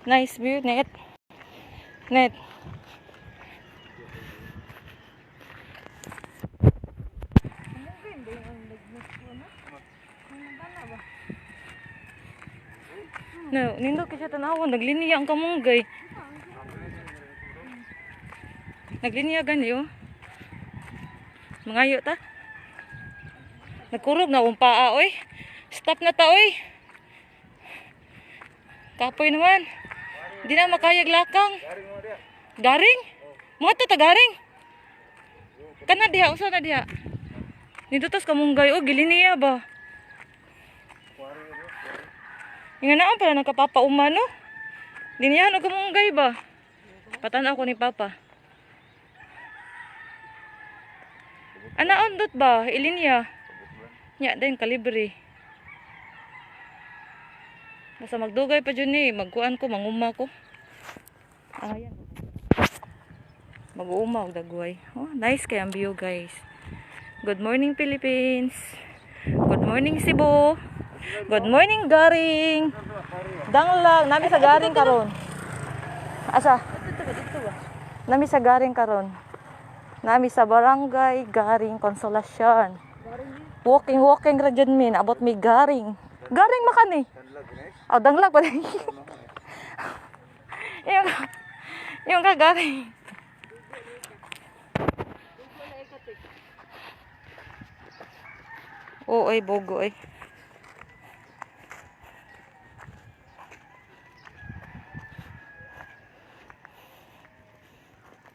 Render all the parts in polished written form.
Nice view, net. Net. No, nindot kasi tanawon, nagliniya ang kamunggay. Nagliniya gani oh. Mangayo ta. Nagkurog na akong paa oy. Stop na ta oy. Kapoy naman. Di na makayag lakang. Garing? Mga to ta garing? Kana diha, usa na diha. Nindot kamunggay oh, giliniya ba? Nga naon pala nagkapapauma no? Dinihan o kamunggay ba? Patanaw ko ni Papa. Anaon dot ba? Ilinya. Nya din kalibre. Basta magdugay pa dyan eh. Magkuan ko, manguma ko. Ayan. Mag-uuma og dagway. Oh, nice kay ang view guys. Good morning Philippines. Good morning Cebu. Good morning Garing. Danglag, nami sa Garing karon. Asa? Nami sa Garing karon. Nami sa Barangay Garing Consolacion. Walking ra dyan min, abot mi Garing. Garing makani. Oh, danglag pa din. yung Garing. Oo ay bogo ay.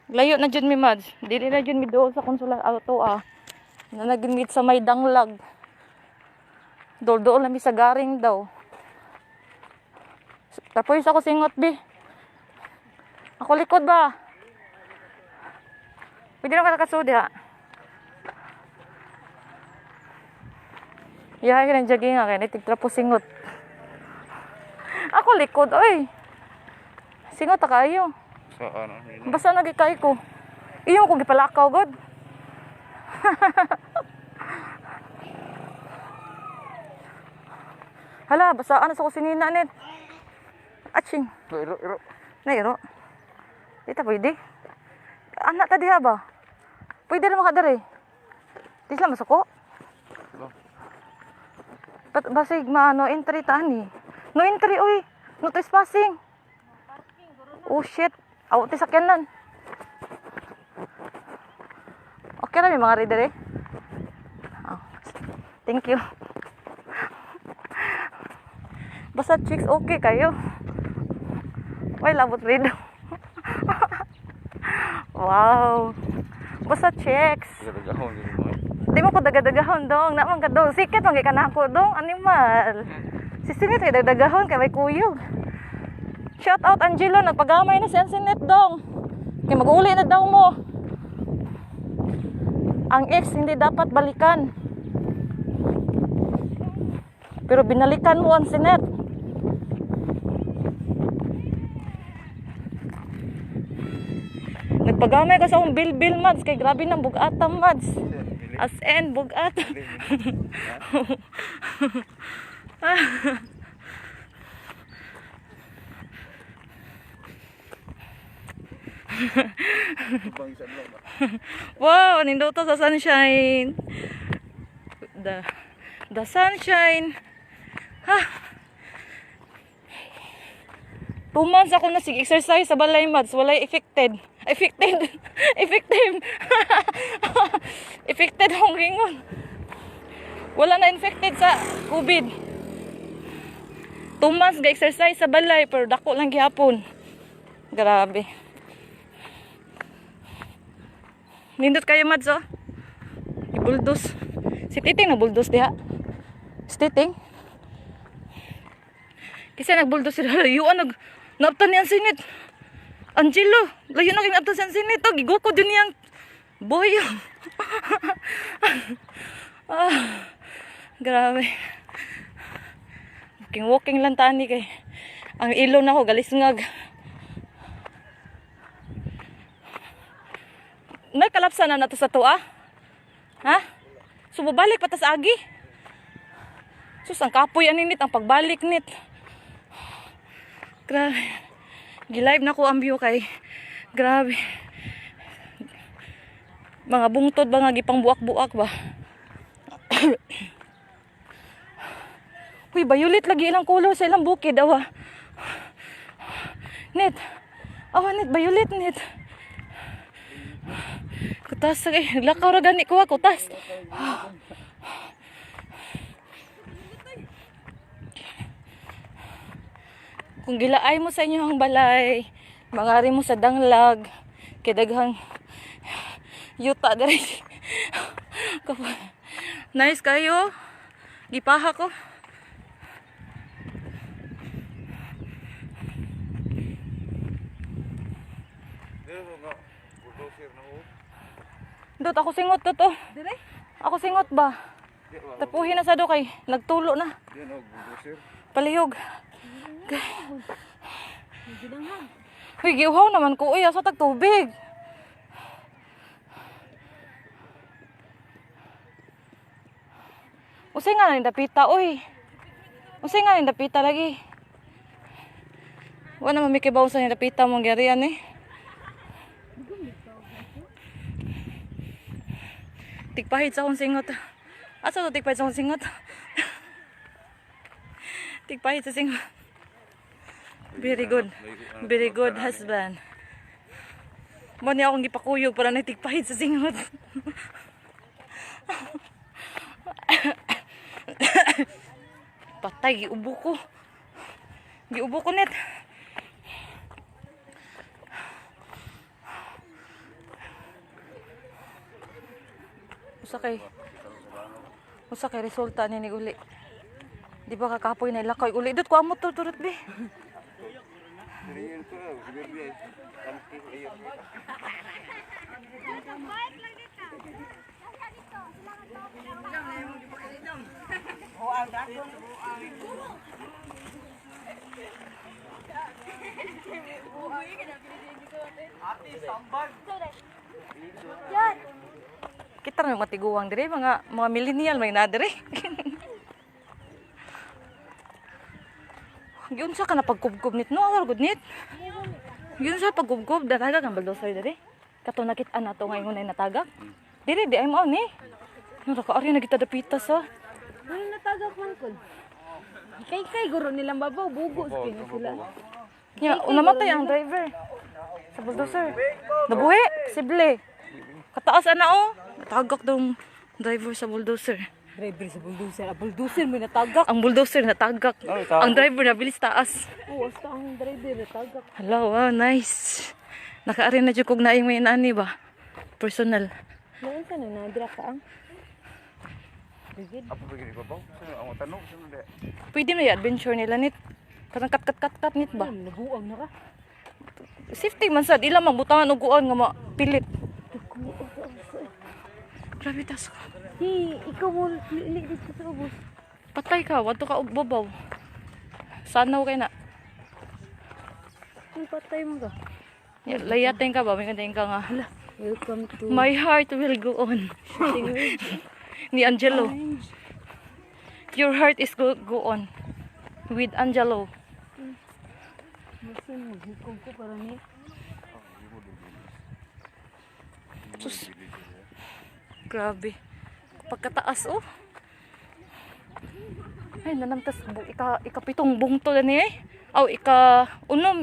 Layo na dyan mi Mads. Dili na dyan mi doon sa konsulat auto na nag-meet sa may danglag. Doon lang mi sa Garing daw. Tapos ako singot bi. Ako likod ba? Pwede na ka nakasudi ha. Yahay ka ng jogging nga kaya tigtrapo singot. Ako likod oy. Singot ta kayo. Basta nagikay ko. Iyo ko gipalakaw god. Hala, basta ano sa kusinina net. Aching. Iro. Nairo. Dita pwede. Anak ta diha ba? Pwede ra makadare. Di sila masuko. Basig no entry ta ani. No entry oy. No trespassing. Oh shit. Awat sakyanan. Okay na may mga reader eh. Oh, thank you. Basta chicks okay kayo. Why labot read? Wow. Basta chicks. Di mo ko dagadagahon dong. Naman ka dong. Sikat mong ikanako dong. Animal. Sisinit kay dagadagahon kay may kuyog. Shout out Angelo, nagpagamay na si Ansinet dong. Kaya mag-uli na daw mo. Ang ex hindi dapat balikan. Pero binalikan mo Ansinet. Nagpagamay ka sa akong bil Mads. Kay grabe ng bugatam Mads. As in bugatam. Wow, nindo to sa sunshine. The sunshine. Ha. 2 months ako na sig-exercise sa balay Mads, walay affected. Effective. Affected akong gingon. Wala na infected sa COVID. 2 months ga-exercise sa balay pero dako lang gihapon. Grabe. Nindot kayo Mads oh. Ibuldos. Si Titing na buldos diha. Si Titing. Kasi nagbuldos sila. Layuan naptan niyan sinit. Angelo, layo na kayong naptan sinit. Oh, giguko din niyang boyo. Grabe. Walking lang tani kay. Ang ilo na ko galisngag. May kalapsa na nato sa tuwa. Ha? So, babalik pa ta sa agi. Sus, ang kapoy aninit, ang pagbalik nit. Grabe. Gi-live na ko ang view kay grabe. Mga bungtod ba nga gipang buak-buak ba? Uy, violet lagi ilang color sa ilang bukid awa. Net. Awa net violet net. Kutas kay lakaw ra gani ko kutas. Kung gilaay mo sa inyong balay, mangari mo sa danglag, kay daghang yuta diri. Nice kayo. Gipaha ko. Dot ako singot to to. Dire? Ako singot ba? Tapuhin na sa do kay nagtulo na. Palihog. Uy, giuhaw naman ko. Uy, asa tag tubig. Usay nga na dapita, uy. Usay nga na dapita lagi. Wala naman may kibaw sa dapita mong garian eh. Tigpahit sa akong singot. Asa to tigpahit sa akong singot? Tigpahit sa singot. Very good. Very good husband. Mo niya akong gipakuyog para natigpahit sa singot. Patay, giubo ko. Giubo ko net. Usa kay resulta ni uli. Di ba kakapoy na ilakaw uli. Dut ko amot to turut be. Kita na matiguang dire mga millennial may na dire. Yun sa ka na pagkubkob nit no awar gud nit. Yun sa pagkubkob dataga kang baldosoy dire. Kato nakit-an nato ngayon ay natagak. Dire di ay mao ni. No ka ari na kita dapitas ha. Ano natagak man ko? Kay guro nilang babaw bugos kini sila. Ya, namatay ang driver. Sa bulldozer. Nabuhi, sible. Kataas ana oh. Natagak daw ang driver sa bulldozer. Driver sa bulldozer. Bulldozer may natagak. Ang bulldozer natagak. Ang driver nabilis taas. Oo, basta ang driver natagak. Hello, wow, nice. Nakaari na dyan kog naing may nani ba? Personal. Noon sa nadira ka ang? Bigid. Apa begini babaw? Ang tanong sa nila. Pwede na yung adventure nila nit. Karang kat nit ba? Nabuang na ka. Safety man sad. Ilang magbutangan og kuan nga mapilit. Grabe tas ka. Ikaw mo lilit dito sa ubos. Patay ka, wadto ka og babaw. Sanaw kay na. Ay, patay mo ka. Layatin ka ba? May kantayin ka nga. Welcome to... My heart will go on. Ni Angelo. Your heart is go on. With Angelo. Masin, maghukom ko para ni. Sus. Grabe. Pagkataas oh. Ay, nanamtas. Ikapitong bungto na niya eh. Aw,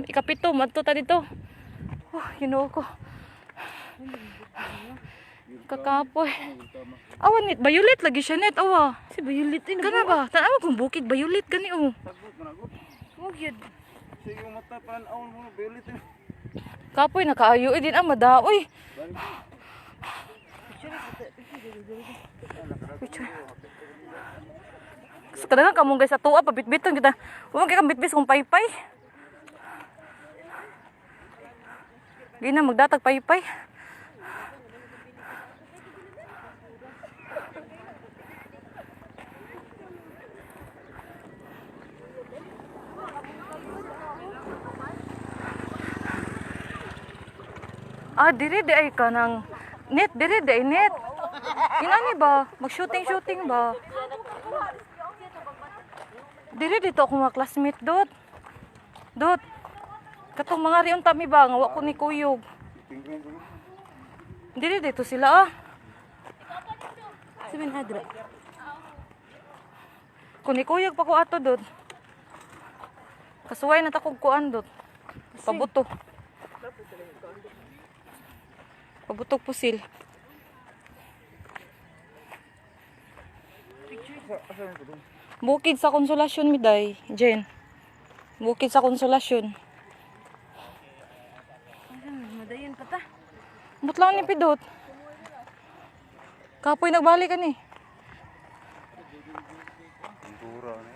ikapito. Madto ta dito. Oh, hinuo ko. Kakapoy. Awa nit, violet lagi siya net. Awa. Si Violet eh. Kana ba? Tanawa kung bukid violet gani oh. Huwag yun. Sige mata pan aon mo belit. Kapoy nakaayo din ang madaoy. Picture. So, kadang kamong guys sa tuwa pabitbiton kita. Huwag kay kang bitbis kung paypay. Gina magdatag paypay. Ah, dire di ay ka ng net, dire di ay net. Inani ba? Mag-shooting ba? Dire dito ako mga classmate, Dot. Dot. Katong mga riyon tami ba nga wa ko ni kuyog. Tingnan ko. Dili dito sila ah. 700. Kung ikuyog pa ko ato dot. Kasuway na ta kog kuan dot. Pabuto. Pabutok pusil. Bukid sa Konsolasyon miday, Jen. Bukid sa Konsolasyon. Madayon pa ta. Butlang ni pidot. Kapoy nagbalik ka ni. Pintura na.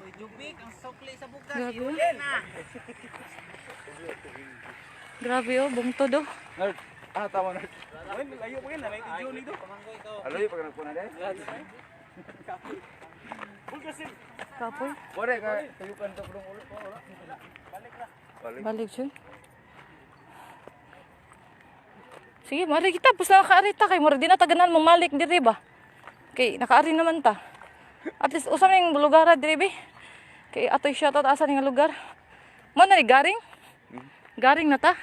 Grabe oh. Grabe oh, bungtod oh. Nerd. Tama na. Layo pa rin. May video nito. Alayo pag nagpuna dahil. Kapoy. Pwede ka. Tuyukan ito pulong ulit. Balik. Balik siya. Sige, mari kita. Basta nakaarita kay mura. Di na taganan mong malik diri ba? Kay nakaari naman ta. At least usam yung lugar diri ba? Kay ato'y shoutout asan yung lugar. Mo na ni garing? Garing na ta.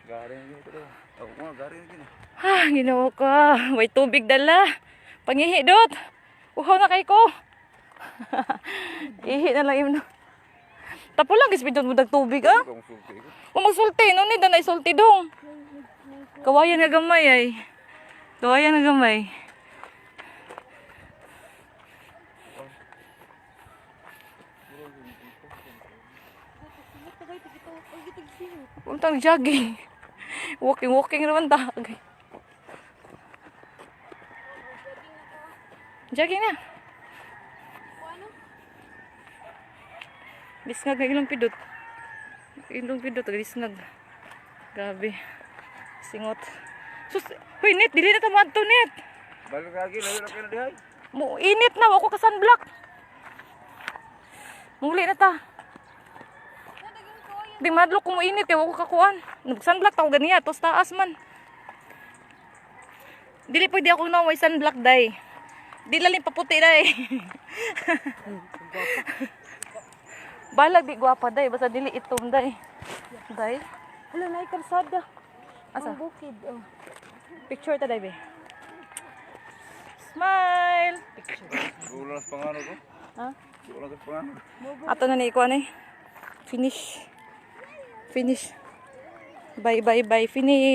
Garing dito. Ako nga, garing dito. Ah, ginawa ka. May tubig dala. Pangihi dot. Uhaw na kay ko. Ihi na lang yun. Tapo lang gispidon mo dag tubig ah. Ikaw ang sulti ko. Kung magsulti, no ni danay sulti dong. Kawayan nga gamay ay. Kawayan nga gamay. Untang jogging. Walking naman ta. Okay. Jogging na. Disngag na ilong pidot. Ilong pidot, disngag. Grabe. Singot. Sus, huy, net, dili na tamad to, net. Balik lagi, layo na kayo na dihay. Init na, wako ka sunblock. Muli na ta. Di madlo kung init, kaya wako kakuan. Sunblock tao ganiya, tos taas man. Dili pwede ako na may sunblock, day. Di lalim paputi, day. Balag di guwapa, day. Basta dili itom, day. Day. Hala na kalsada. Asa? Ang bukid. Oh. Picture ta, day, be. Smile! Gulang sa pangano ko. Ha? Gulang sa pangano. Ato na ni ikuan eh. Finish. Finish. Bye, bye, bye. Finish.